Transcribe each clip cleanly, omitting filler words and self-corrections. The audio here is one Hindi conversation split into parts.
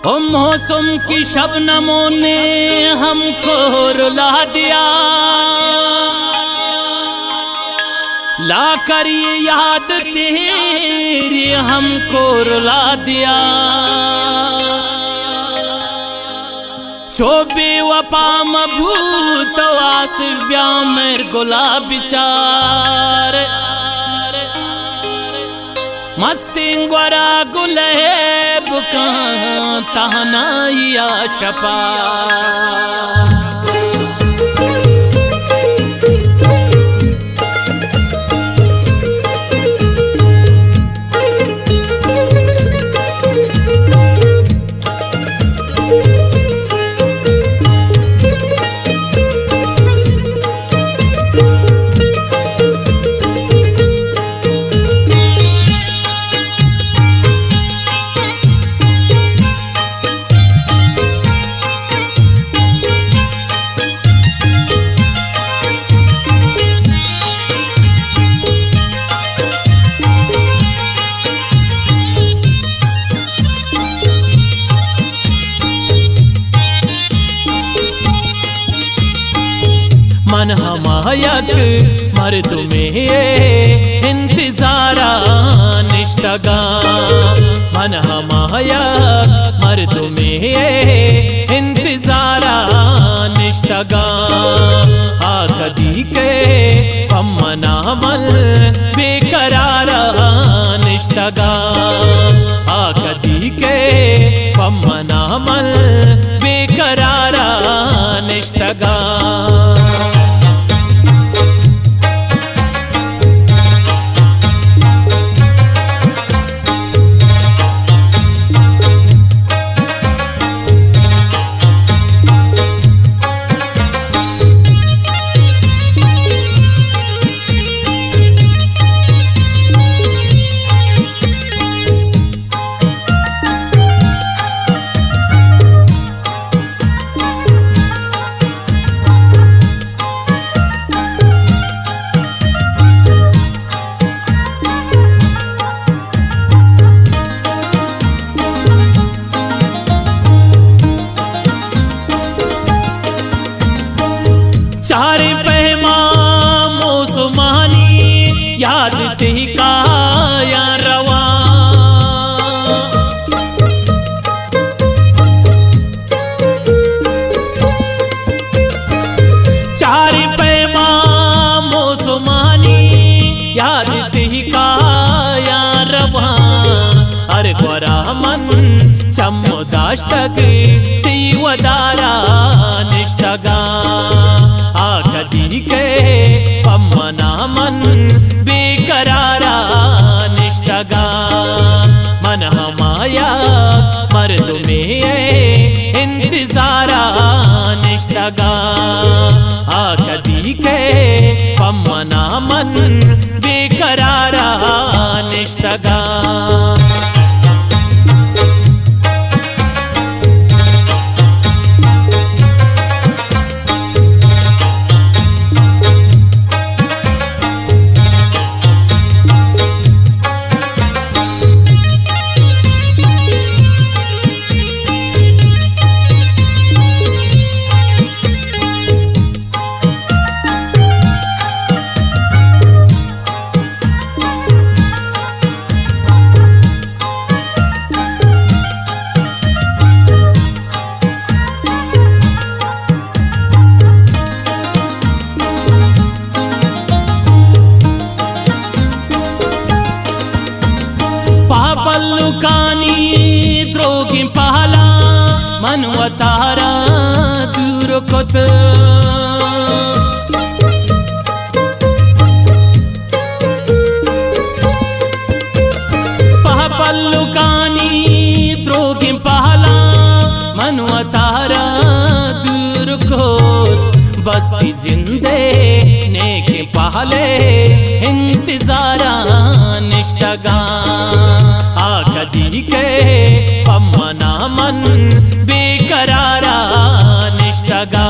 ओ मौसम की शबनमों ने हमको रुला दिया, ला कर ये याद तेरी हमको रुला दिया। जो बेवफा मबूत आसिफ ब्या मेर गुलाब चार मस्तिंग वरा गुलेब कहाँ तहनाइया शपा। मन हमायक मर्द में इंतजारा निश्तगा, मन हमायक मर्द में इंतजारा निश्तगा। आकदी के पम्मनामल बेकरारा निश्तगा, आकदी के पम्मनामल बेकरारा निश्तगा। चारे पहमा मौसमानी याद तेही काया रवा। चारे पहमा मौसमानी याद तेही काया रवा। अरे गोरा मन चमोदाश्तक ती वदारा निश्तगा। आकदी के पम्मनामन बेकरारा निश्तगा। मन हमाया मर्द में इंतजारा निश्तगा। आकदी के पम्मनामन बेकरारा निश्तगा। पापल्लुकानी द्रोगी पहला मनवतारा दूर कोत। पापल्लुकानी द्रोगी पहला मनवतारा दूर कोत। बस्ती जिंदे नेक पहले इंतजारा निश्तगा। आकदी के पम्मनामन बेकरारा निश्तगा।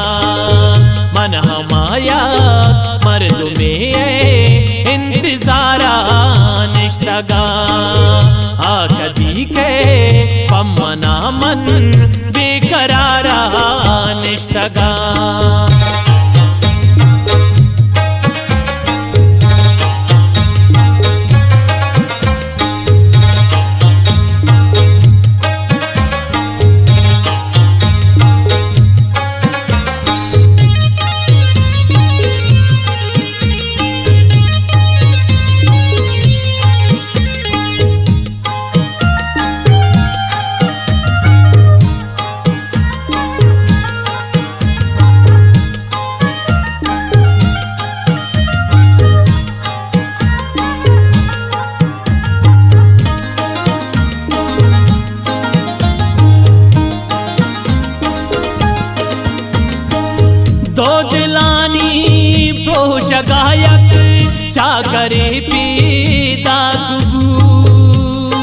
मन हमाया मर्द में इंतजारा निश्तगा। आकदी के पम्मनामन चाकरी पीदा गुबू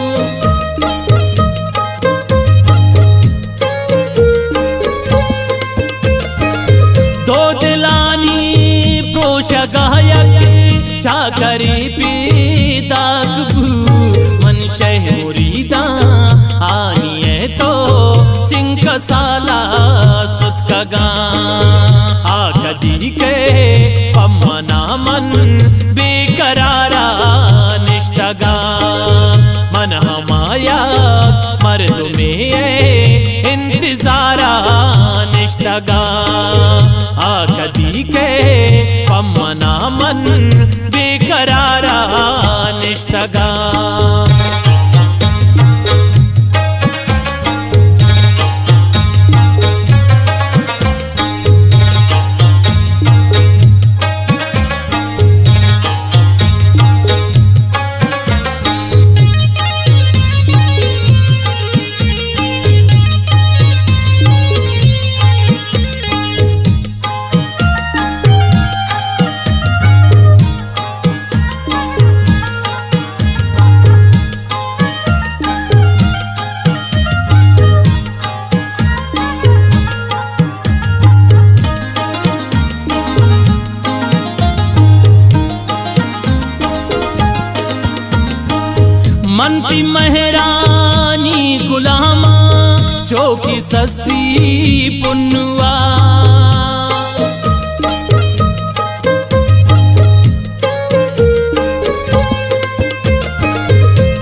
दो दिलानी प्रोश गायक चाकरी पीदा गुबू मन शह मुरीदा आनिए तो चिंक साला सुतगा आकदी के पम्मना मन बेकरारा निष्ठगा मन हमाया मर्द में इंतजारा निष्ठगा आकदी के पम्मना मन बेकरारा निष्ठगा मनती महरानी गुलामा चौकी ससी पुन्नुआ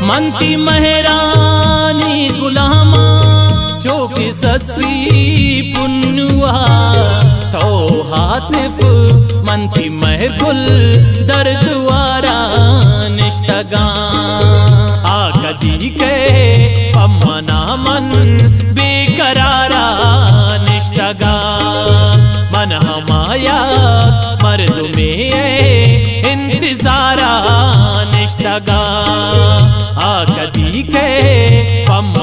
मनती महरानी गुलामा चौकी ससी पुन्नुआ तो हासिफ मनती महर गुल दर्दवारा निष्ठगा आकदी के पम्मना मन बेकरारा निष्ठगा मन हमाया मर्द में इंतजारा निष्ठगा आकदी के पम्मना